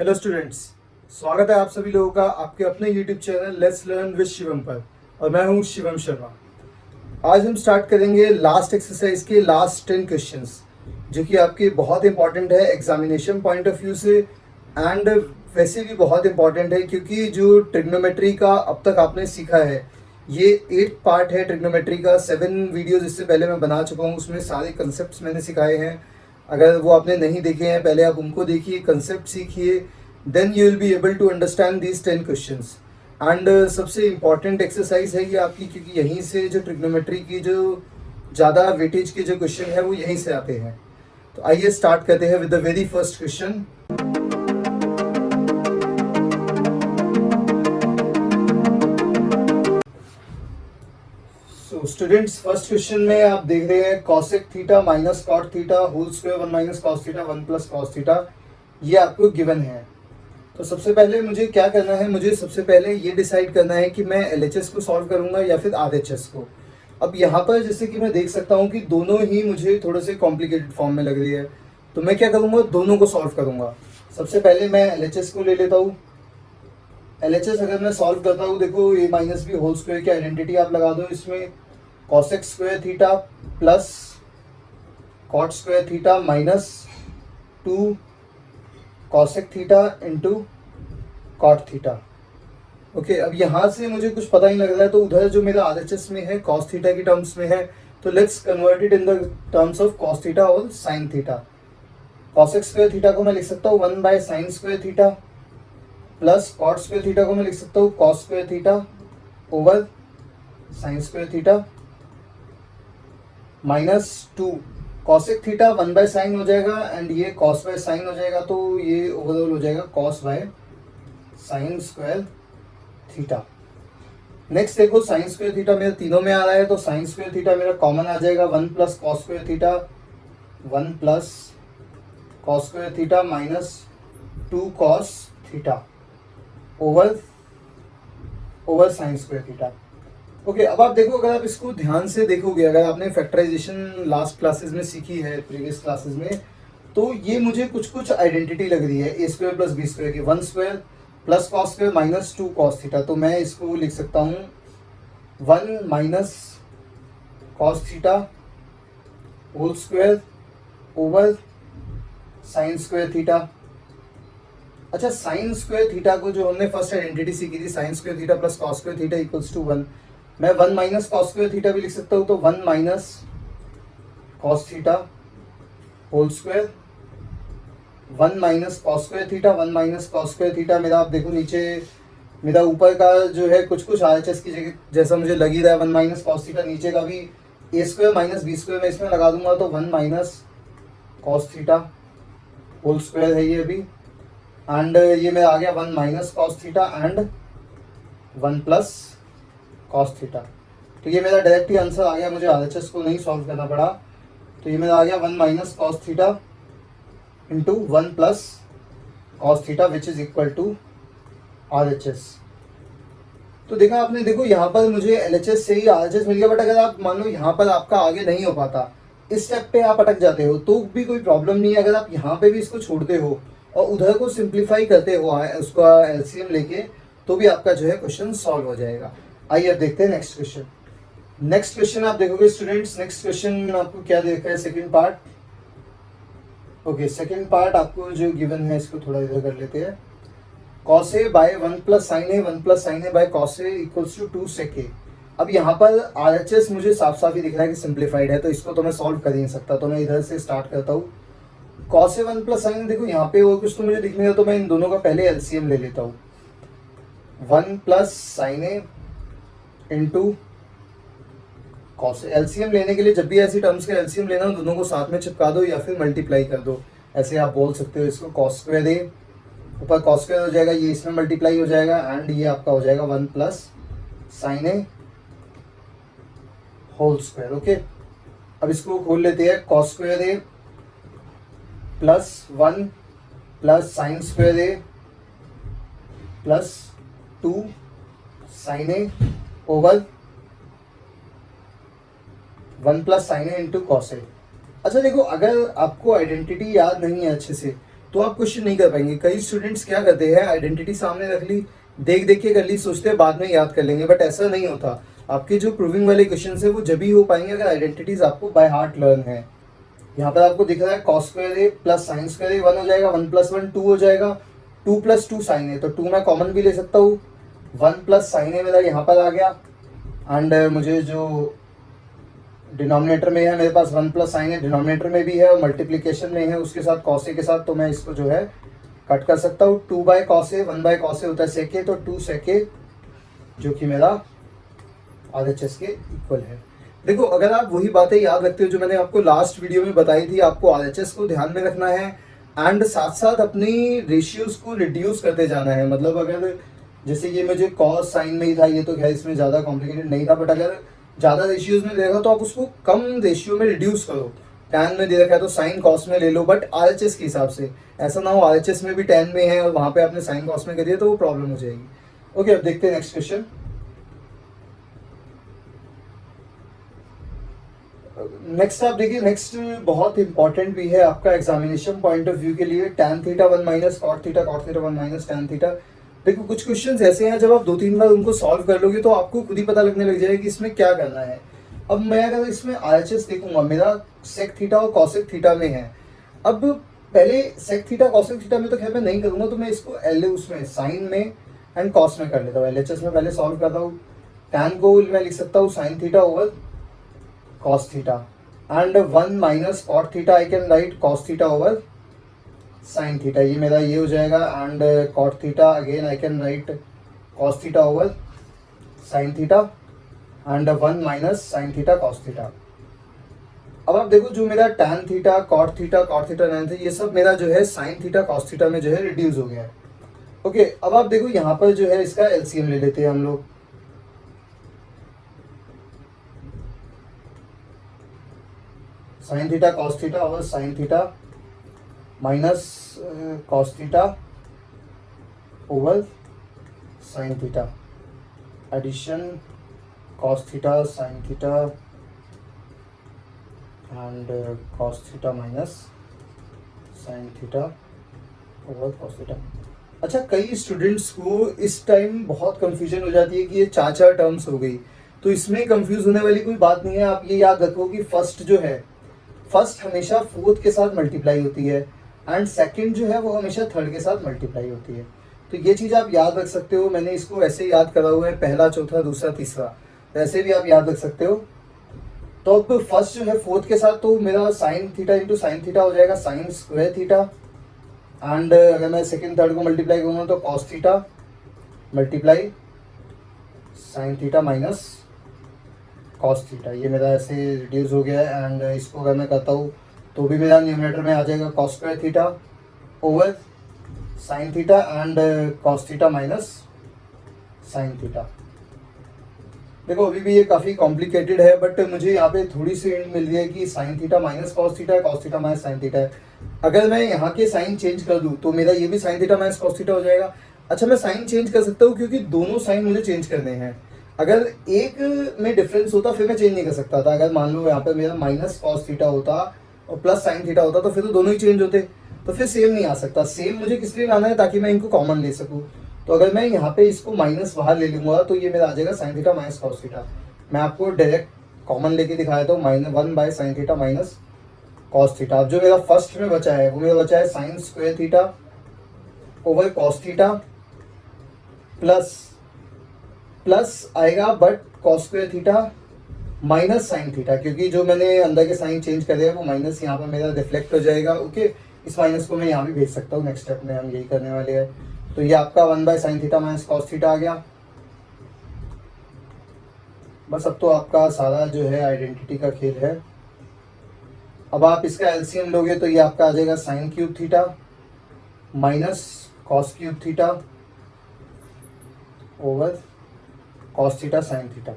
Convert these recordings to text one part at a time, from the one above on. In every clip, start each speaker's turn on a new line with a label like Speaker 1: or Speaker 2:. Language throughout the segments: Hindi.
Speaker 1: हेलो स्टूडेंट्स, स्वागत है आप सभी लोगों का आपके अपने YouTube channel let's learn with Shivam पर। और मैं हूं शिवम शर्मा। आज हम स्टार्ट करेंगे लास्ट एक्सरसाइज के लास्ट 10 क्वेश्चंस, जो कि आपके बहुत इंपॉर्टेंट है एग्जामिनेशन पॉइंट ऑफ व्यू से एंड वैसे भी बहुत इंपॉर्टेंट है क्योंकि जो ट्रिग्नोमेट्री का अब तक आपने सीखा है ये 8 पार्ट है। ट्रिग्नोमेट्री का 7 वीडियोस इससे पहले मैं बना चुका हूँ, उसमें सारे कंसेप्ट मैंने सिखाए हैं। अगर वो आपने नहीं देखे हैं पहले आप उनको देखिए, कंसेप्ट सीखिए, then you will be able to understand these 10 questions. And सबसे इम्पॉर्टेंट एक्सरसाइज है ये आपकी, क्योंकि यहीं से जो ट्रिग्नोमेट्री की जो ज़्यादा वेटेज के जो क्वेश्चन है वो यहीं से आते हैं। तो आइए स्टार्ट करते हैं with the very first question. So students, first question में आप देख रहे हैं cosec theta minus cot theta whole square 1 minus cos theta 1 plus cos theta, ये आपको गिवन है। तो सबसे पहले मुझे क्या करना है, मुझे सबसे पहले ये डिसाइड करना है कि मैं LHS को सॉल्व करूंगा या फिर RHS को। अब यहाँ पर जैसे कि मैं देख सकता हूँ कि दोनों ही मुझे थोड़े से कॉम्प्लिकेटेड फॉर्म में लग रही है, तो मैं क्या करूँगा, दोनों को सॉल्व करूँगा। सबसे पहले मैं LHS को ले लेता हूँ। LHS अगर मैं सॉल्व करता हूँ, देखो A minus B whole square की आइडेंटिटी आप लगा दो इसमें, cosec square theta plus cot square theta minus 2 cosec theta into cot theta. Okay, अब यहाँ से मुझे कुछ पता नहीं लग रहा है, तो उधर जो मेरा RHS में है कॉस थीटा की टर्म्स में है, तो let's convert it in the terms of cos theta और sine theta. Cosec square theta को मैं लिख सकता हूँ 1 by sine square theta plus cot square theta को मैं लिख सकता हूँ cos square theta over sine square theta minus 2 cosec theta 1 by sine हो जाएगा एंड ये कॉस बाय साइन हो जाएगा, तो ये ओवरऑल हो जाएगा cos bye sine square theta. Next देखो, साइन स्क्वायर थीटा मेरा तीनों में आ रहा है, तो साइन स्क्वायर थीटा मेरा कॉमन आ जाएगा 1 plus cos square theta 1 plus cos square theta minus 2 cos theta over sine square theta. Okay, अब आप देखो, अगर आप इसको ध्यान से देखोगे, अगर आपने फैक्टराइजेशन लास्ट क्लासेस में सीखी है प्रीवियस क्लासेस में, तो ये मुझे कुछ कुछ आइडेंटिटी लग रही है ए स्क्वायर प्लस बी स्क्वायर की। 1 square plus cos square minus 2 cos theta, तो मैं इसको लिख सकता हूँ 1 minus cos theta whole square over sine square theta. अच्छा, साइन स्क्वायर थीटा को जो हमने फर्स्ट आइडेंटिटी सीखी थी, sine square theta plus cos square theta equals to 1, मैं 1 माइनस कॉस स्क्वायर थीटा भी लिख सकता हूँ, तो 1 minus cos theta whole square 1 minus cos square theta 1 minus cos square theta. मेरा आप देखो नीचे मेरा ऊपर का जो है कुछ कुछ RHS की जगह जैसा मुझे लग ही रहा है 1 माइनस कॉस थीटा, नीचे का भी A square minus B square मैं इसमें लगा दूंगा, तो 1 minus cos theta whole square है ये अभी, एंड ये मेरा आ गया 1 minus cos theta and 1 plus cos theta. तो ये मेरा डायरेक्ट ही आंसर आ गया, मुझे RHS को नहीं सॉल्व करना पड़ा। तो ये मेरा आ गया 1 minus cos theta into 1 plus cos theta which is equal to RHS। तो देखा आपने, देखो यहाँ पर मुझे LHS से ही RHS मिल गया, बट अगर आप मान लो यहाँ पर आपका आगे नहीं हो पाता, इस स्टेप पे आप अटक जाते हो, तो भी कोई प्रॉब्लम नहीं है। अगर आप यहाँ पे भी इसको छोड़ते हो और उधर को सिंप्लीफाई करते हो उसका LCM लेके, तो भी आपका जो है क्वेश्चन सॉल्व हो जाएगा। आइए अब देखते हैं नेक्स्ट क्वेश्चन। नेक्स्ट क्वेश्चन आप देखोगे स्टूडेंट्स, नेक्स्ट क्वेश्चन आपको क्या देखा है, second part. Okay, second part आपको जो गिवन है इसको थोड़ा इधर कर लेते हैं। Cos A by 1 plus sine A 1 plus sine A by cos A equals to 2 sec A. अब यहाँ पर RHS मुझे साफ साफ ही दिख रहा है कि सिंप्लीफाइड है, तो इसको तो मैं सॉल्व कर ही नहीं सकता, तो मैं इधर से स्टार्ट करता हूँ। कॉस ए 1 प्लस साइन, देखो यहाँ पे वो कुछ तो मुझे दिख नहीं रहा, तो मैं इन दोनों का पहले LCM ले लेता हूँ। 1 plus sine A into cos A. LCM लेने के लिए जब भी ऐसी टर्म्स के LCM लेना हो, दोनों को साथ में चिपका दो या फिर मल्टीप्लाई कर दो, ऐसे आप बोल सकते हो इसको। कॉस स्क्वायर ए ऊपर कॉस स्क्वायर हो जाएगा, ये इसमें मल्टीप्लाई हो जाएगा एंड ये आपका हो जाएगा 1 प्लस साइन ए होल स्क्वायर। ओके, अब इसको खोल लेते हैं। Cos square a plus 1 plus sign square a plus 2 sign A over 1 plus sine A into cos A. अच्छा देखो, अगर आपको आइडेंटिटी याद नहीं है अच्छे से, तो आप क्वेश्चन नहीं कर पाएंगे। कई स्टूडेंट्स क्या करते हैं, आइडेंटिटी सामने रख ली, देख देख के कर ली, सोचते हैं बाद में याद कर लेंगे, बट ऐसा नहीं होता। आपके जो प्रूविंग वाले क्वेश्चन है वो जब ही हो पाएंगे अगर आइडेंटिटीज आपको बाय हार्ट लर्न है। यहाँ पर आपको दिख रहा है cos square a plus sign square ए 1 हो जाएगा, 1 + 1 2 हो जाएगा, 2 + 2 साइन ए, तो 2 मैं कॉमन भी ले सकता हूँ, 1 + साइन ए मेरा यहाँ पर आ गया। एंड मुझे जो डिनोमिनेटर में है मेरे पास 1 + साइन ए डिनोमिनेटर में भी है और मल्टीप्लीकेशन में है उसके साथ कॉस ए के साथ, तो मैं इसको जो है कट कर सकता हूँ। 2/cos ए 1/cos ए होता है सेक ए, तो 2 sec ए जो कि मेरा RHS के इक्वल है। देखो अगर आप वही बातें याद रखते हो जो मैंने आपको लास्ट वीडियो में बताई थी, आपको RHS को ध्यान में रखना है एंड साथ साथ अपनी रेशियोज को रिड्यूस करते जाना है। मतलब अगर जैसे ये मुझे कॉस साइन में ही था, ये तो खैर इसमें ज़्यादा कॉम्प्लिकेटेड नहीं था, बट अगर ज़्यादा रेशियोज में दे रखा तो आप उसको कम रेशियो में रिड्यूस करो। टैन में दे रखा है तो साइन कॉस में ले लो, बट RHS के हिसाब से। ऐसा ना हो RHS में भी टैन में है और वहाँ पे आपने साइन कॉस में कर दिया तो वो प्रॉब्लम हो जाएगी। ओके, अब देखते हैं नेक्स्ट क्वेश्चन। नेक्स्ट आप देखिए, नेक्स्ट बहुत इंपॉर्टेंट भी है आपका एग्जामिनेशन पॉइंट ऑफ व्यू के लिए। tan theta 1 - cot theta, cot theta 1 - tan theta. देखो कुछ क्वेश्चंस ऐसे हैं जब आप 2-3 बार उनको सॉल्व कर लोगे तो आपको खुद ही पता लगने लग जाएगा कि इसमें क्या करना है। अब मैं अगर इसमें RHS देखूंगा, मेरा sec थीटा और cosec थीटा में है। अब पहले sec थीटा cosec थीटा में तो खैर मैं नहीं करूंगा, तो मैं इसको L उसमें साइन में एंड cos में कर लेता हूँ। LHS में पहले सॉल्व करता हूँ। tan को मैं लिख सकता हूँ sin theta over cos theta and 1 - cot theta I can write cos theta over sin theta, ये मेरा ये हो जाएगा। And cot theta again I can write cos theta over sin theta and 1 - sin theta cos theta. अब आप देखो जो मेरा tan theta cot theta tan theta ये सब मेरा जो है sin थीटा cos थीटा में जो है रिड्यूस हो गया है। ओके, अब आप देखो यहाँ पर जो है इसका LCM ले लेते हैं हम लोग। sin थीटा cos थीटा और sin theta minus cos theta over sin theta, addition cos theta sin theta and cos theta minus sin theta over cos theta. अच्छा, कई स्टूडेंट्स को इस टाइम बहुत कंफ्यूजन हो जाती है कि ये 4 टर्म्स हो गई, तो इसमें कंफ्यूज होने वाली कोई बात नहीं है। आप ये याद रखो कि फर्स्ट जो है, फर्स्ट हमेशा फोर्थ के साथ मल्टीप्लाई होती है एंड सेकंड जो है वो हमेशा थर्ड के साथ मल्टीप्लाई होती है। तो ये चीज़ आप याद रख सकते हो। मैंने इसको ऐसे याद करा हुआ है, पहला चौथा दूसरा तीसरा, तो ऐसे भी आप याद रख सकते हो। तो अब फर्स्ट जो है फोर्थ के साथ, तो मेरा sign theta into sine theta हो जाएगा साइन स्क्वायर थीटा एंड अगर मैं सेकंड थर्ड को मल्टीप्लाई करूँगा तो cos theta multiply sign theta minus cos theta, ये मेरा ऐसे रिड्यूस हो गया है। एंड इसको अगर मैं करता हूँ तो भी मेरा न्यूमरेटर में आ जाएगा cos square theta over sine theta and cos theta minus sine theta. देखो अभी भी ये काफ़ी कॉम्प्लिकेटेड है, बट मुझे यहाँ पे थोड़ी सी हिंट मिल रही है कि sine theta minus cos theta है, cos theta minus sine theta है। अगर मैं यहाँ के साइन चेंज कर दूँ तो मेरा ये भी sign theta minus cos theta हो जाएगा। अच्छा, मैं साइन चेंज कर सकता हूँ क्योंकि दोनों साइन मुझे चेंज करने हैं। अगर एक में डिफरेंस होता फिर मैं चेंज नहीं कर सकता था। अगर मान लो यहाँ पे मेरा माइनस कॉस थीटा होता और प्लस साइन थीटा होता तो फिर तो दोनों ही चेंज होते, तो फिर सेम नहीं आ सकता। सेम मुझे किस लिए लाना है, ताकि मैं इनको कॉमन ले सकूँ। तो अगर मैं यहाँ पे इसको माइनस बाहर ले लूँगा तो ये मेरा आ जाएगा sine theta minus cos theta. मैं आपको डायरेक्ट कॉमन लेके दिखाया था, -1 sin theta minus cos theta. अब जो मेरा फर्स्ट में बचा है वो मेरा बचा है sine square theta over cos theta plus आएगा but cos square theta minus sine theta, क्योंकि जो मैंने अंदर के साइन चेंज करे हैं वो माइनस यहाँ पर मेरा रिफ्लेक्ट हो जाएगा। ओके, इस माइनस को मैं यहाँ भी भेज सकता हूँ। नेक्स्ट स्टेप में हम यही करने वाले हैं। तो ये आपका 1 sin theta minus cos theta आ गया। बस अब तो आपका सारा जो है आइडेंटिटी का खेल है। अब आप इसका एलसीएम लोगे तो ये आपका आ जाएगा sine cube theta minus cos cube theta over cos theta sine theta.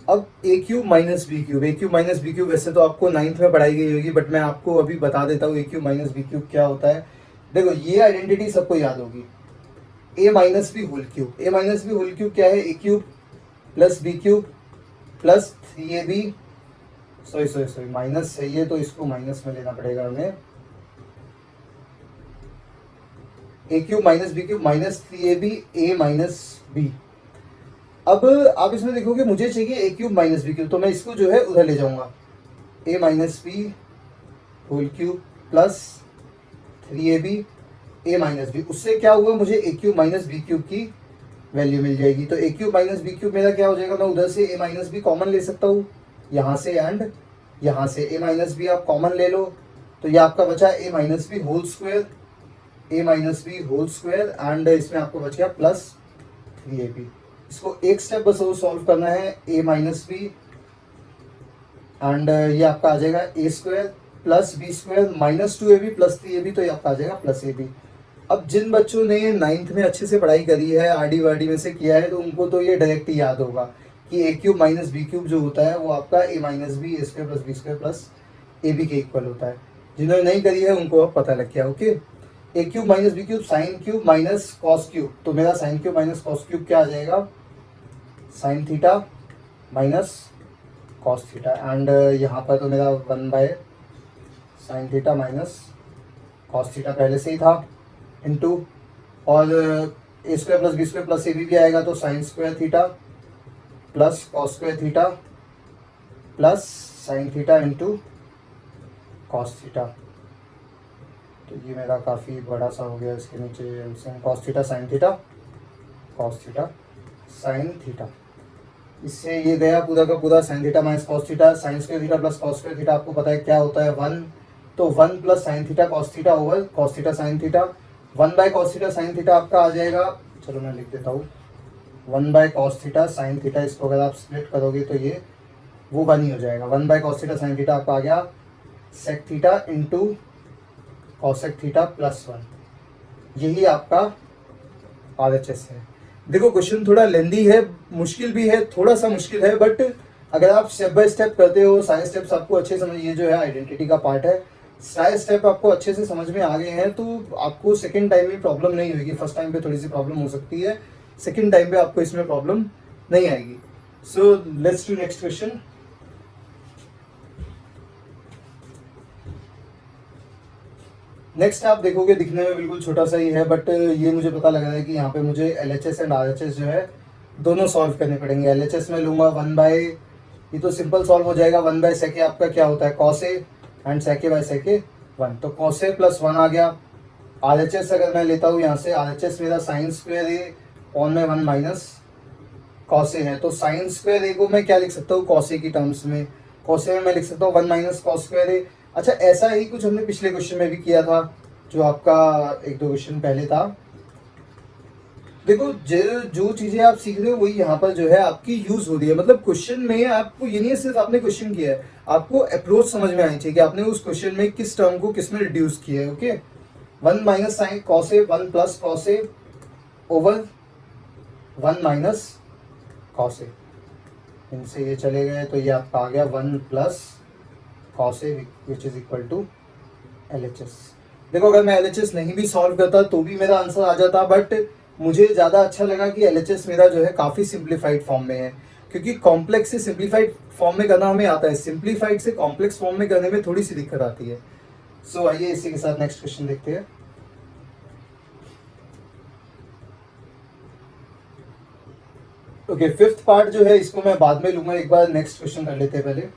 Speaker 1: अब ए क्यूब माइनस बी क्यूब, ए क्यूब माइनस बी क्यूब वैसे तो आपको 9th में पढ़ाई गई होगी, बट मैं आपको अभी बता देता हूँ a cube minus b cube क्या होता है। देखो ये आइडेंटिटी सबको याद होगी, a minus B whole cube. A minus B whole cube क्या है, a cube plus b cube plus 3ab, sorry minus है ये, तो इसको माइनस में लेना पड़ेगा हमें। A cube minus b cube minus 3ab a minus b. अब आप इसमें देखोगे मुझे चाहिए a cube minus b cube, तो मैं इसको जो है उधर ले जाऊंगा, a minus B whole cube plus 3ab a minus b. उससे क्या हुआ, मुझे a cube minus b cube की वैल्यू मिल जाएगी। तो a cube minus b cube मेरा क्या हो जाएगा, मैं उधर से ए माइनस बी कॉमन ले सकता हूँ यहाँ से, एंड यहाँ से ए माइनस बी आप कॉमन ले लो, तो ये आपका बचा a minus B whole square, a minus B whole square, and इसमें आपको बच गया प्लस 3ab। इसको एक स्टेप बस और सॉल्व करना है, ए माइनस बी एंड ये आपका आ जाएगा a square plus B square minus 2ab plus 3ab, तो ये आपका आ जाएगा प्लस ab। अब जिन बच्चों ने 9th में अच्छे से पढ़ाई करी है, आरडी वारडी में से किया है, तो उनको तो ये डायरेक्ट ही याद होगा कि a cube minus b cube जो होता है वो आपका a minus b a square plus B square plus a b के इक्वल होता है। जिन्होंने नहीं करी है उनको अब पता लग गया। Okay, a cube minus b cube sine cube minus cos cube, तो मेरा sine cube minus cos cube क्या आ जाएगा, sine theta minus cos theta, and यहाँ पर तो मेरा 1 by sine theta minus cos theta पहले से ही था, इनटू और a square plus B square plus a b भी आएगा, तो sine square theta plus cos square theta plus sine theta into cos theta. तो ये मेरा काफ़ी बड़ा सा हो गया, इसके नीचे cos theta sine theta cos theta sine theta, इससे ये गया पूरा का पूरा sign theta minus cos theta, sign square theta plus cos square theta आपको पता है क्या होता है 1, तो 1 plus sine theta cos theta over cos theta sine theta, 1 by cos theta sine theta आपका आ जाएगा, चलो मैं लिख देता हूँ 1 by cos theta sine theta, इसको अगर आप स्प्लिट करोगे तो ये वो 1 ही हो जाएगा। 1 by cos theta sine theta आपका आ गया sec theta into cosec theta plus 1, यही आपका RHS है। देखो क्वेश्चन थोड़ा लेंदी है, मुश्किल भी है, थोड़ा सा मुश्किल है, बट अगर आप स्टेप बाय स्टेप करते हो, सारे स्टेप्स आपको अच्छे समझ, ये जो है आइडेंटिटी का पार्ट है, सारे स्टेप आपको अच्छे से समझ में आ गए हैं, तो आपको सेकंड टाइम में प्रॉब्लम नहीं होगी। फर्स्ट टाइम पे थोड़ी सी प्रॉब्लम हो सकती है, सेकंड टाइम पे आपको इसमें प्रॉब्लम नहीं आएगी। So let's do next question. Next आप देखोगे दिखने में बिल्कुल छोटा सा ही है, बट ये मुझे पता लग रहा है कि यहाँ पे मुझे LHS एंड RHS जो है दोनों सॉल्व करने पड़ेंगे। LHS में लूँगा 1 बाय, ये तो सिंपल सॉल्व हो जाएगा, 1 बाय सेके आपका क्या होता है कॉस ए एंड सेके बाय सेके 1, तो कॉस ए प्लस 1 आ गया। RHS अगर मैं लेता हूँ यहाँ से, RHS मेरा साइन स्क्वायर ए ऑन में 1 माइनस कॉस ए है, तो साइन स्क्वायर ए को मैं क्या लिख सकता हूँ कॉस ए की टर्म्स में, कॉस ए में मैं लिख सकता हूँ 1 माइनस कॉस स्क्वायर ए। अच्छा, ऐसा ही कुछ हमने पिछले क्वेश्चन में भी किया था, जो आपका 1-2 क्वेश्चन पहले था। देखो जो चीज़ें आप सीख रहे हो वही यहाँ पर जो है आपकी यूज हो रही है। मतलब क्वेश्चन में आपको ये नहीं है सिर्फ आपने क्वेश्चन किया है, आपको अप्रोच समझ में आनी चाहिए कि आपने उस क्वेश्चन में किस टर्म को किस में रिड्यूस किया है। Okay, 1 minus sine cos A 1 plus cos A over 1 minus cos ए, इनसे ये चले गए, तो ये आपका आ गया 1 plus cos A which is equal to LHS। देखो अगर मैं LHS नहीं भी सॉल्व करता तो भी मेरा आंसर आ जाता, बट मुझे ज़्यादा अच्छा लगा कि LHS मेरा जो है काफ़ी सिंप्लीफाइड फॉर्म में है, क्योंकि कॉम्प्लेक्स से सिंप्लीफाइड फॉर्म में करना हमें आता है, सिंप्लीफाइड से कॉम्प्लेक्स फॉर्म में करने में थोड़ी सी दिक्कत आती है। सो आइए इसी के साथ नेक्स्ट क्वेश्चन देखते हैं। ओके, फिफ्थ पार्ट जो है इसको मैं बाद में लूंगा, एक बार नेक्स्ट क्वेश्चन कर लेते हैं पहले।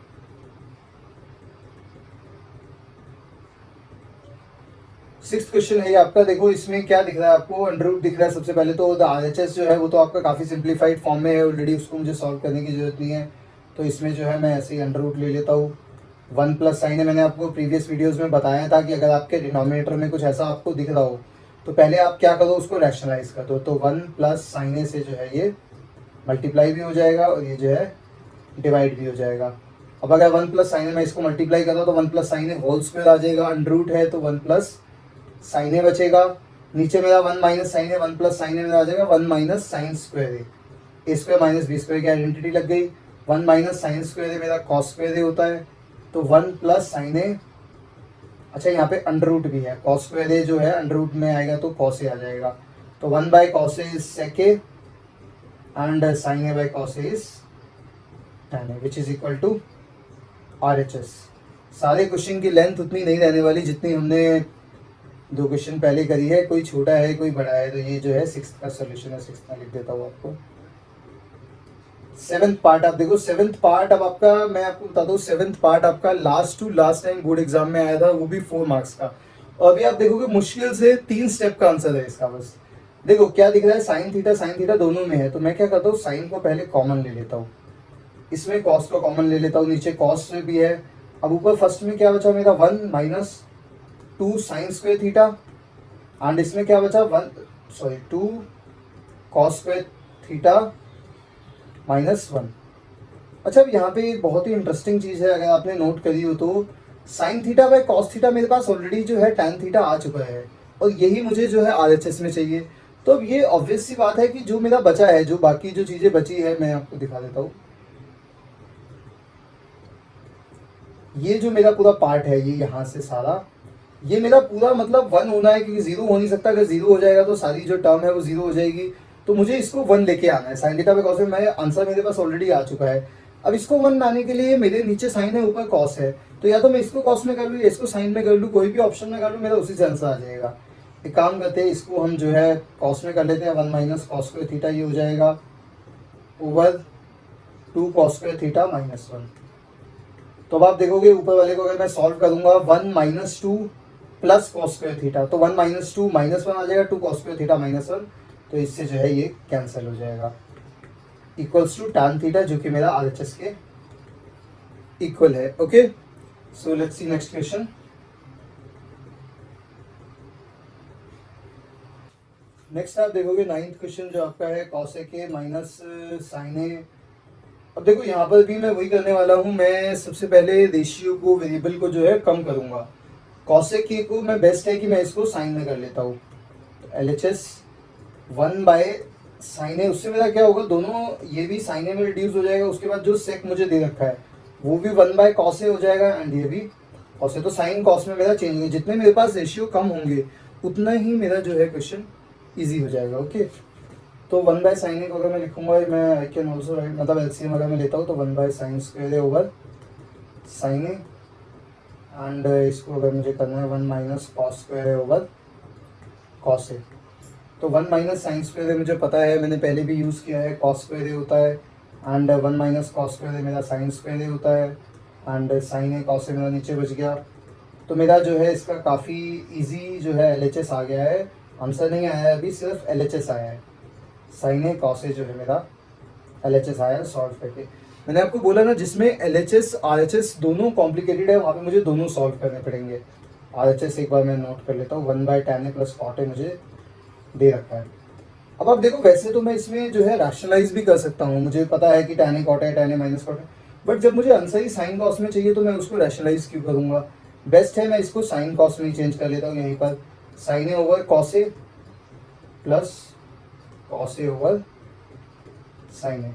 Speaker 1: सिक्स्थ क्वेश्चन है ये आपका। देखो इसमें क्या दिख रहा है आपको, अंडर रूट दिख रहा है सबसे पहले तो। RHS जो है वो तो आपका काफ़ी सिंप्लीफाइड फॉर्म में है ऑलरेडी, उसको मुझे सॉल्व करने की जरूरत नहीं है, तो इसमें जो है मैं ऐसे ही अंडर रूट ले लेता हूँ। 1 प्लस साइन है, मैंने आपको प्रीवियस वीडियोज़ में बताया था कि अगर आपके डिनोमिनेटर में कुछ ऐसा आपको दिख रहा हो तो पहले आप क्या करो, उसको रैशनलाइज कर दो। तो 1 प्लस साइन से जो है ये मल्टीप्लाई भी हो जाएगा और ये जो है डिवाइड भी हो जाएगा। अब अगर 1 प्लस साइन मैं इसको मल्टीप्लाई कर रहा हूँ तो 1 प्लस साइन होल स्क्वायर आ जाएगा, अंडर रूट है तो 1 प्लस साइन ए बचेगा। नीचे मेरा 1 माइनस साइन है, 1 प्लस साइन ए मेरा आ जाएगा 1 माइनस साइन स्क्वायर ए स्क्वायर माइनस बी स्क्वायर की आइडेंटिटी लग गई। 1 माइनस साइन स्क्वायर ए मेरा कॉस स्क्वायर ए होता है, तो 1 प्लस साइन ए, अच्छा यहाँ पे अंडर रूट भी है, कॉस स्क्वायर ए जो है अंडर रूट में आएगा तो कॉस ए आ जाएगा, तो 1 by cos A is sec A and sine A by cos A is tan A which is equal to RHS। सारे क्वेश्चन की लेंथ उतनी नहीं रहने वाली जितनी हमने दो क्वेश्चन पहले करी है, कोई छोटा है कोई बड़ा है, तो ये जो है सिक्स्थ का सोल्यूशन है। सिक्स्थ में लिख देता हूँ आपको। सेवन्थ पार्ट आप देखो, सेवन्थ पार्ट अब आपका मैं आपको बताता हूँ, सेवन्थ पार्ट आपका last to last time board exam में आया था, वो भी 4 मार्क्स का। और अभी आप देखोगे मुश्किल से 3 स्टेप का आंसर है इसका। बस देखो क्या दिख रहा है, साइन थीटा दोनों में है, तो मैं क्या करता हूँ, साइन को पहले कॉमन ले लेता हूँ, इसमें कॉस को कॉमन ले लेता हूँ, नीचे कॉस भी है। अब ऊपर फर्स्ट में क्या बचा मेरा, 1 minus 2 sign square theta, and इसमें क्या बचा 2 कॉस स्क्वायर थीटा माइनस 1। अच्छा, अब यहाँ पे एक बहुत ही इंटरेस्टिंग चीज़ है, अगर आपने नोट करी हो तो, sine theta by cos theta मेरे पास ऑलरेडी जो है टैन थीटा आ चुका है, और यही मुझे जो है आरएचएस में चाहिए। तो अब ये ऑब्वियस सी बात है कि जो मेरा बचा है, जो बाकी जो चीज़ें बची है, मैं आपको दिखा देता हूँ। ये जो मेरा पूरा पार्ट है, ये यहाँ से सारा, ये मेरा पूरा मतलब 1 होना है, क्योंकि 0 हो नहीं सकता। अगर 0 हो जाएगा तो सारी जो टर्म है वो 0 हो जाएगी। तो मुझे इसको 1 लेके आना है। साइन थीटा बाय कॉस में आंसर मेरे पास ऑलरेडी आ चुका है। अब इसको 1 लाने के लिए मेरे नीचे साइन है, ऊपर कॉस है, तो या तो मैं इसको कॉस में कर लूँ या इसको साइन में कर लूँ, कोई भी ऑप्शन में कर लूँ, मेरा उसी से आंसर आ जाएगा। एक काम करते हैं, इसको हम जो है कॉस में कर लेते हैं। 1 माइनस कॉस स्क्वायर थीटा ये हो जाएगा over 2 cos square theta minus 1। तो अब आप देखोगे ऊपर वाले को अगर मैं सॉल्व करूंगा, 1 minus 2 plus cos square theta, तो 1 माइनस 2 माइनस 1 आ जाएगा, 2 कॉस स्क्वायर थीटा माइनस 1, तो इससे जो है ये कैंसिल हो जाएगा, इक्वल्स टू टैन थीटा, जो कि मेरा आरएचएस के इक्वल है। Okay, so let's see next question. Next आप देखोगे 9th क्वेश्चन जो आपका है, कॉस ए के माइनस साइन ए। अब देखो यहाँ पर भी मैं वही करने वाला हूँ, मैं सबसे पहले रेशियो को, वेरिएबल को जो है कम करूंगा। कॉसेक के को मैं बेस्ट है कि मैं इसको साइन में कर लेता हूँ, तो L H S 1 by sine a, उससे मेरा क्या होगा, दोनों ये भी साइन ए में रिड्यूस हो जाएगा। उसके बाद जो सेक मुझे दे रखा है वो भी 1 बाय कॉस ए हो जाएगा, एंड ये भी कॉस ए। तो साइन कॉस में मेरा चेंज होगा, जितने मेरे पास रेशियो कम होंगे उतना ही मेरा जो है क्वेश्चन ईजी हो जाएगा। ओके, तो 1 बाय साइन ए को अगर मैं लिखूंगा, मैं आई कैन ऑल्सो राइट, मतलब एलसीएम अगर मैं लेता हूँ तो 1 by sine square A over sine A, and इसको अगर मुझे करना है 1 माइनस कॉस स्क्वायर है ओवर कॉस ए। तो 1 माइनस साइन स्क्वायर है मुझे पता है, मैंने पहले भी यूज़ किया है, कॉस स्क्वायर ए होता है, and 1 minus cos square a मेरा साइन स्क्वायर ए होता है, and sine A cos a मेरा नीचे बच गया। तो मेरा जो है इसका काफ़ी इजी जो है एलएचएस आ गया है। आंसर नहीं आया है अभी, सिर्फ एलएचएस आया है। साइन ए कॉस ए जो है मेरा एलएचएस आया है सॉल्व करके। मैंने आपको बोला ना, जिसमें एलएचएस आरएचएस दोनों कॉम्प्लिकेटेड है, वहाँ पे मुझे दोनों सॉल्व करने पड़ेंगे। आरएचएस एक बार मैं नोट कर लेता हूँ, 1 by tan A plus cot A मुझे दे रखा है। अब आप देखो, वैसे तो मैं इसमें जो है रैशनलाइज भी कर सकता हूँ, मुझे पता है कि टैन ए कॉट है, टैन ए माइनस कॉट है, बट जब मुझे आंसर ही साइन कॉस में चाहिए तो मैं उसको रैशनलाइज क्यों करूँगा। बेस्ट है मैं इसको साइन कॉस में ही चेंज कर लेता हूँ। यहीं पर sign A over cos A plus cos A over sine ए।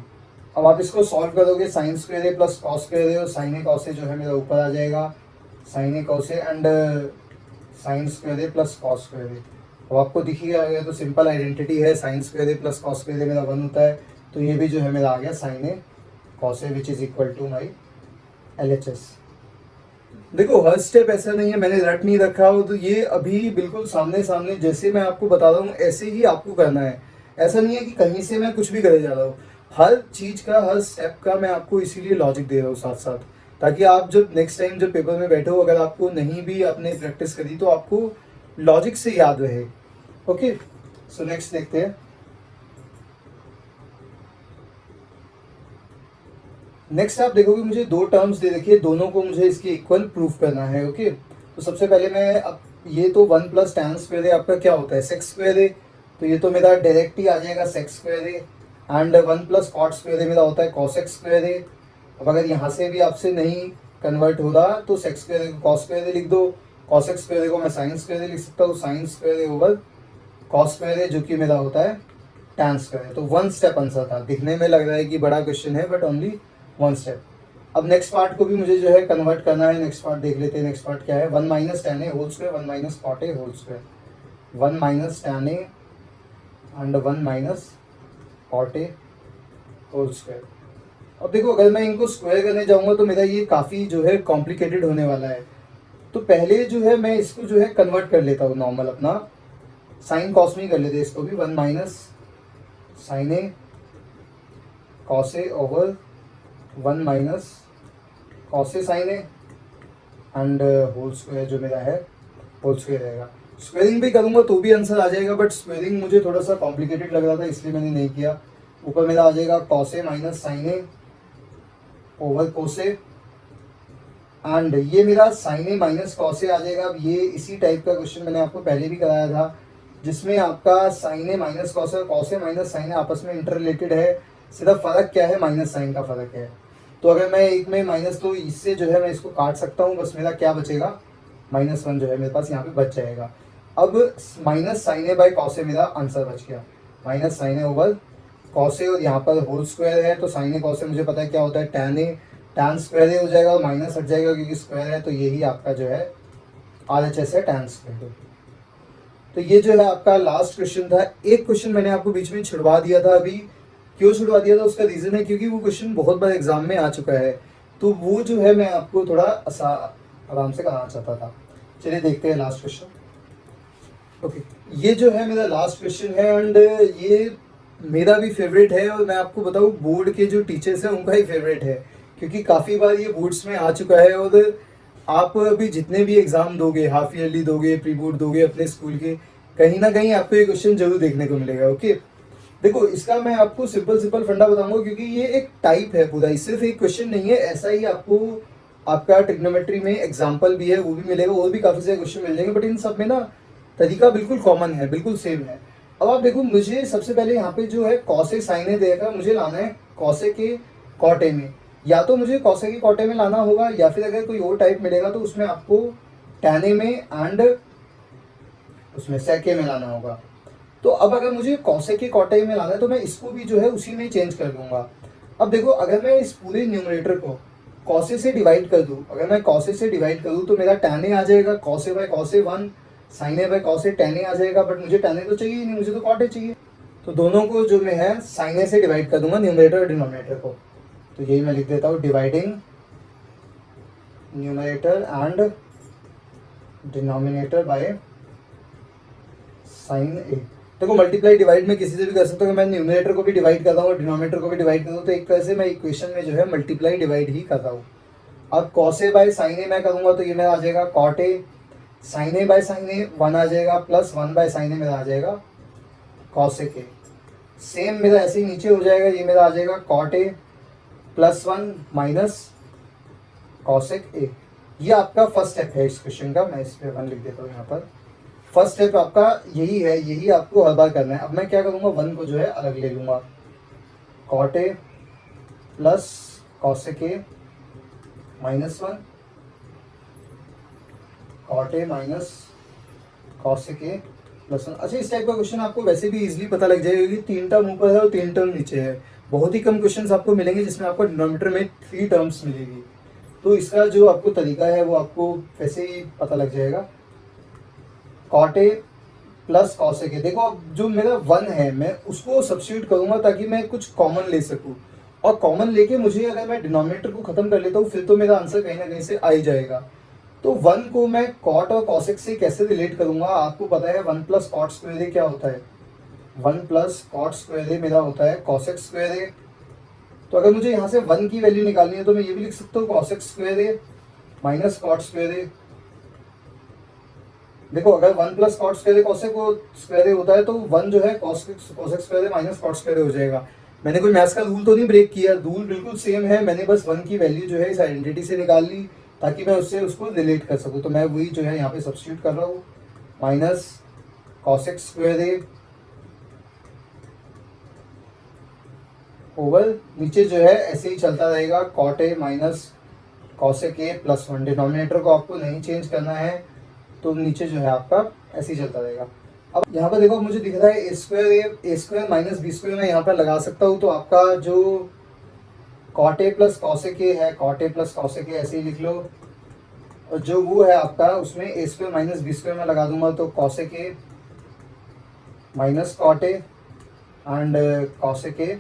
Speaker 1: अब आप इसको सॉल्व करोगे, sign square a plus cos square ए, और साइन ए कॉस ए जो है मेरा ऊपर आ जाएगा, sine A cos a and sine square a plus cos square a. अब आपको दिखिएगा, अगर तो सिंपल आइडेंटिटी है, sine square a plus cos square a मेरा 1 होता है, तो ये भी जो है मेरा आ गया sine A cos A, which is equal to my LHS. देखो हर स्टेप ऐसा नहीं है मैंने रट नहीं रखा हो, तो ये अभी बिल्कुल सामने सामने जैसे मैं आपको बता रहा हूँ ऐसे ही आपको करना है। ऐसा नहीं है कि कहीं से मैं कुछ भी करे जा रहा हूँ, हर चीज़ का, हर स्टेप का मैं आपको इसीलिए लॉजिक दे रहा हूँ साथ साथ, ताकि आप जब नेक्स्ट टाइम जब पेपर में बैठो, अगर आपको नहीं भी आपने प्रैक्टिस करी तो आपको लॉजिक से याद रहे। ओके, सो नेक्स्ट देखते हैं। नेक्स्ट आप देखोगे मुझे 2 टर्म्स दे रखी है, दोनों को मुझे इसके इक्वल प्रूफ करना है। ओके, तो सबसे पहले मैं अब ये तो 1 प्लस टैन स्क्वायर है आपका क्या होता है, सेक्स स्क्वायर है, तो ये तो मेरा डायरेक्ट ही आ जाएगा सेक्स स्क्वायर है, एंड 1 प्लस कॉट स्क्वायर है मेरा होता है कॉसेक्स स्क्वायर है। अब अगर यहाँ से भी आपसे नहीं कन्वर्ट हो रहा तो सेक्स स्क्वायर को कॉस स्क्वायर लिख दो, कॉसेक्स स्क्वायर को मैं साइन स्क्वायर लिख सकता हूँ, sine square over cos square जो कि मेरा होता है टैन स्क्वायर। तो 1 स्टेप आंसर था, दिखने में लग रहा है कि बड़ा क्वेश्चन है, बट ओनली 1 स्टेप। अब नेक्स्ट पार्ट को भी मुझे जो है कन्वर्ट करना है, नेक्स्ट पार्ट देख लेते हैं। नेक्स्ट पार्ट क्या है, 1 minus tan A whole square, 1 minus cot A whole square, 1 minus tan A and 1 minus cot A whole square. अब देखो अगर मैं इनको स्क्वायर करने जाऊंगा तो मेरा ये काफ़ी जो है कॉम्प्लिकेटेड होने वाला है। तो पहले जो है मैं इसको जो है कन्वर्ट कर लेता हूँ नॉर्मल अपना साइन कॉस में ही कर लेते हैं इसको भी, 1 minus sine A cos A over 1 minus cos A sine A and whole square जो मेरा है होल स्क्वायर रहेगा। स्क्वायरिंग भी करूँगा तो भी आंसर आ जाएगा, बट स्क्वायरिंग मुझे थोड़ा सा कॉम्प्लिकेटेड लग रहा था इसलिए मैंने नहीं किया। ऊपर मेरा आ जाएगा cos A minus sine A over cos A and ये मेरा sine A minus cos A आ जाएगा। अब ये इसी टाइप का क्वेश्चन मैंने आपको पहले भी कराया था, जिसमें आपका sign A minus cos A cos A minus sine ए आपस में इंटर रिलेटेड है, सिर्फ फ़र्क क्या है, माइनस साइन का फ़र्क है। तो अगर मैं एक में माइनस, तो इससे जो है मैं इसको काट सकता हूँ, बस मेरा क्या बचेगा, -1 जो है मेरे पास यहाँ पे बच जाएगा। अब minus sine a by cos a मेरा आंसर बच गया, minus sine A over cos a, और यहाँ पर होल स्क्वायर है तो साइन ए कॉस ए मुझे पता है क्या होता है, टैन ए, टैन स्क्वायर ए हो जाएगा और माइनस हट जाएगा क्योंकि स्क्वायर है, तो यही आपका जो है RHS है, टैन स्क्वायर। तो ये जो है आपका लास्ट क्वेश्चन था। एक क्वेश्चन मैंने आपको बीच में छुड़वा दिया था अभी, क्यों छुड़वा दिया था उसका रीज़न है क्योंकि वो क्वेश्चन बहुत बार एग्जाम में आ चुका है, तो वो जो है मैं आपको थोड़ा आराम से कराना चाहता था। चलिए देखते हैं लास्ट क्वेश्चन। ओके, ये जो है मेरा लास्ट क्वेश्चन है एंड ये मेरा भी फेवरेट है, और मैं आपको बताऊँ बोर्ड के जो टीचर्स हैं उनका ही फेवरेट है, क्योंकि काफ़ी बार ये बोर्ड्स में आ चुका है। और आप अभी जितने भी एग्ज़ाम दोगे, हाफ ईयरली दोगे, प्री बोर्ड दोगे अपने स्कूल के, कहीं ना कहीं आपको ये क्वेश्चन जरूर देखने को मिलेगा। ओके, देखो इसका मैं आपको सिंपल फंडा बताऊंगा, क्योंकि ये एक टाइप है पूरा, सिर्फ एक क्वेश्चन नहीं है। ऐसा ही आपको आपका ट्रिग्नोमेट्री में एग्जाम्पल भी है वो भी मिलेगा, और भी काफ़ी सारे क्वेश्चन मिल जाएंगे, बट इन सब में ना तरीका बिल्कुल कॉमन है, बिल्कुल सेम है। अब आप देखो, मुझे सबसे पहले यहाँ पे जो है कॉस ए साइन ए देगा, मुझे लाना है कॉस ए के कॉट ए में, या तो मुझे कॉस ए के कॉट ए में लाना होगा, या फिर अगर कोई और टाइप मिलेगा तो उसमें आपको टैन ए में एंड उसमें सेक ए में लाना होगा। तो अब अगर मुझे कॉसे के कॉट ए में लाना है तो मैं इसको भी जो है उसी में चेंज कर दूंगा। अब देखो, अगर मैं इस पूरे न्यूमरेटर को कॉसे से डिवाइड कर दूं, अगर मैं कॉसे से डिवाइड करूं तो मेरा टैन ए आ जाएगा, कॉसे bye कॉसे 1 sign A bye कॉसे tan A आ जाएगा, बट मुझे टैन ए तो चाहिए ही नहीं, मुझे तो कॉट ए चाहिए। तो दोनों को जो मैं है साइन ए से डिवाइड कर दूंगा, न्यूमरेटर और डिनोमिनेटर को। तो यही मैं लिख देता हूँ, dividing numerator and denominator by sine a. देखो, मल्टीप्लाई डिवाइड में किसी से भी कर सकता हूँ, मैं न्यूमरेटर को भी डिवाइड कर रहा हूँ और डिनोमिनेटर को भी डिवाइड कर रहा हूँ, तो एक तरह से मैं इक्वेशन में जो है मल्टीप्लाई डिवाइड ही कर रहा हूँ। अब cos A by sine a मैं करूँगा तो ये मेरा आ जाएगा cot a, sine A by sine ए 1 आ जाएगा, प्लस 1 बाय साइन ए मेरा आ जाएगा कॉस ए के। सेम मेरा ऐसे ही नीचे हो जाएगा, ये मेरा आ जाएगा cot A plus 1 minus cosec A. ये आपका फर्स्ट स्टेप है इस क्वेश्चन का, मैं इस पे 1 लिख देता हूँ यहाँ पर। फर्स्ट स्टेप आपका यही है, यही आपको हर बार करना है। अब मैं क्या करूँगा, 1 को जो है अलग ले लूँगा, cot A plus cosec A -1 cot A minus cosec A plus 1। अच्छा, इस टाइप का क्वेश्चन आपको वैसे भी इजीली पता लग जाएगा कि 3 टर्म ऊपर है और 3 टर्म नीचे है। बहुत ही कम क्वेश्चंस आपको मिलेंगे जिसमें आपको डिनोमिनेटर में 3 टर्म्स मिलेगी, तो इसका जो आपको तरीका है वो आपको वैसे ही पता लग जाएगा। Cot A plus cosec A, देखो अब जो मेरा 1 है मैं उसको सब्स्टिट्यूट करूंगा ताकि मैं कुछ कॉमन ले सकूं, और कॉमन लेके मुझे अगर मैं डिनोमिनेटर को खत्म कर लेता हूँ फिर तो मेरा आंसर कहीं ना कहीं से आ ही जाएगा। तो 1 को मैं कॉट और कॉसेक से कैसे रिलेट करूंगा, आपको पता है 1 प्लस कॉट स्क्वायर ए क्या होता है, 1 प्लस कॉट स्क्वायर ए मेरा होता है कॉसेक स्क्वायर ए। तो अगर मुझे यहाँ से 1 की वैल्यू निकालनी है तो मैं ये भी लिख सकता हूँ cosec square a minus cot square ए। देखो, अगर 1 प्लस कॉट स्क्वायर ए कॉसेक स्क्वायर ए होता है तो 1 जो है cosec square a minus cot square ए हो जाएगा। मैंने कोई मैथ्स का रूल तो नहीं ब्रेक किया, रूल बिल्कुल सेम है, मैंने बस 1 की वैल्यू जो है इस आइडेंटिटी से निकाल ली ताकि मैं उससे उसको रिलेट कर सकूँ। तो मैं वही जो है यहाँ पे सब्स्टिट्यूट कर रहा हूँ, minus cosec square A over नीचे जो है ऐसे ही चलता रहेगा, cot A minus cosec A plus 1। Denominator को आपको नहीं चेंज करना है, तो नीचे जो है आपका ऐसे ही चलता रहेगा। अब यहाँ पर देखो, मुझे दिख रहा है ए स्क्वायर माइनस बी स्क्वायर मैं यहाँ पर लगा सकता हूँ, तो आपका जो cot A plus cosec a है, cot A plus cosec a ऐसे ही लिख लो, और जो वो है आपका उसमें A square minus B square में लगा दूंगा, तो cosec A minus cot A and cosec A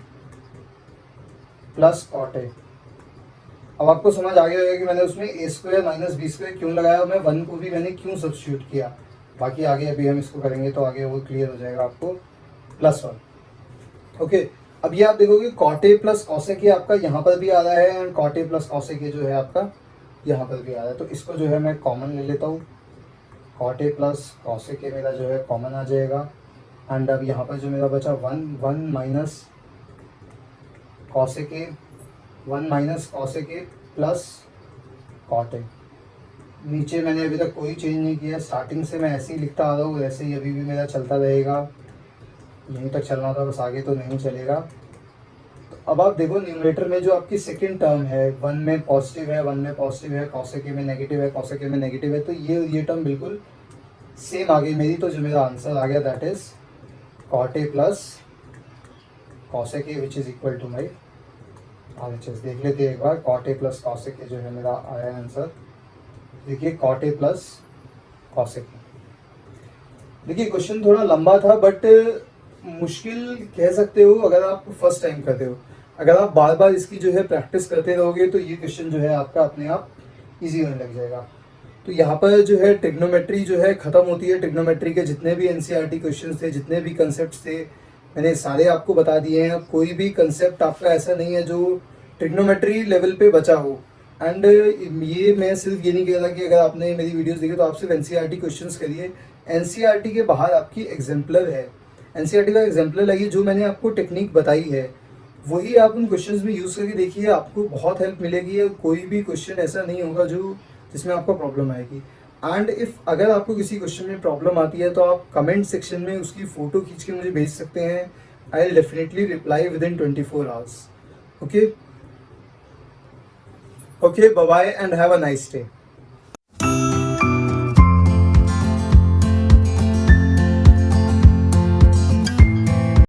Speaker 1: plus cot A. अब आपको समझ आ गया होगा कि मैंने उसमें A square minus B square क्यों लगाया, मैं वन को भी मैंने क्यों सब्स्टिट्यूट किया। बाकी आगे अभी हम इसको करेंगे तो आगे वो क्लियर हो जाएगा आपको। +1। ओके, अब ये आप देखोगे cot A plus cosec A आपका यहाँ पर भी आ रहा है and cot A plus cosec ए जो है आपका यहाँ पर भी आ रहा है। तो इसको जो है मैं कॉमन ले लेता हूँ, cot A plus cosec A मेरा जो है कॉमन आ जाएगा। एंड अब यहाँ पर जो मेरा बचा 1 minus cosec A, 1 minus cosec A plus cot A. नीचे मैंने अभी तक कोई चेंज नहीं किया, स्टार्टिंग से मैं ऐसे ही लिखता आ रहा हूँ, वैसे ही अभी भी मेरा चलता रहेगा। यहीं तक चलना था बस, आगे तो नहीं चलेगा। तो अब आप देखो न्यूमरेटर में जो आपकी सेकंड टर्म है, 1 में पॉजिटिव है, 1 में पॉजिटिव है, कॉसेक ए में नेगेटिव है, कॉसेक ए में नेगेटिव है, तो ये टर्म बिल्कुल सेम आ गई मेरी। तो जो मेरा आंसर आ गया that is cot A plus cosec a which is equal to my RHS। देख लेते हैं एक बार, कॉट ए प्लस कॉसेक ए जो है मेरा आया आंसर। देखिए cot A plus cosec a. देखिए क्वेश्चन थोड़ा लंबा था बट मुश्किल कह सकते हो अगर आप फर्स्ट टाइम करते हो। अगर आप बार बार इसकी जो है प्रैक्टिस करते रहोगे तो ये क्वेश्चन जो है आपका अपने आप इजी होने लग जाएगा। तो यहाँ पर जो है ट्रिग्नोमेट्री जो है ख़त्म होती है। ट्रिग्नोमेट्री के जितने भी NCERT क्वेश्चन थे, जितने भी कंसेप्ट थे, मैंने सारे आपको बता दिए हैं। कोई भी कंसेप्ट आपका ऐसा नहीं है जो ट्रिग्नोमेट्री लेवल पे बचा हो। एंड ये मैं सिर्फ ये नहीं कह रहा कि अगर आपने मेरी वीडियोस देखी तो आप सिर्फ NCERT क्वेश्चंस करिए। NCERT के बाहर आपकी एग्जाम्पलर है, NCERT का एग्जाम्पलर लगी, जो मैंने आपको टेक्निक बताई है वही आप उन क्वेश्चंस में यूज़ करके देखिए, आपको बहुत हेल्प मिलेगी। कोई भी क्वेश्चन ऐसा नहीं होगा जो जिसमें आपको प्रॉब्लम आएगी। एंड इफ़ अगर आपको किसी क्वेश्चन में प्रॉब्लम आती है तो आप कमेंट सेक्शन में उसकी फ़ोटो खींच के मुझे भेज सकते हैं। I will definitely reply within 24 hours. Okay, bye bye and have a nice day.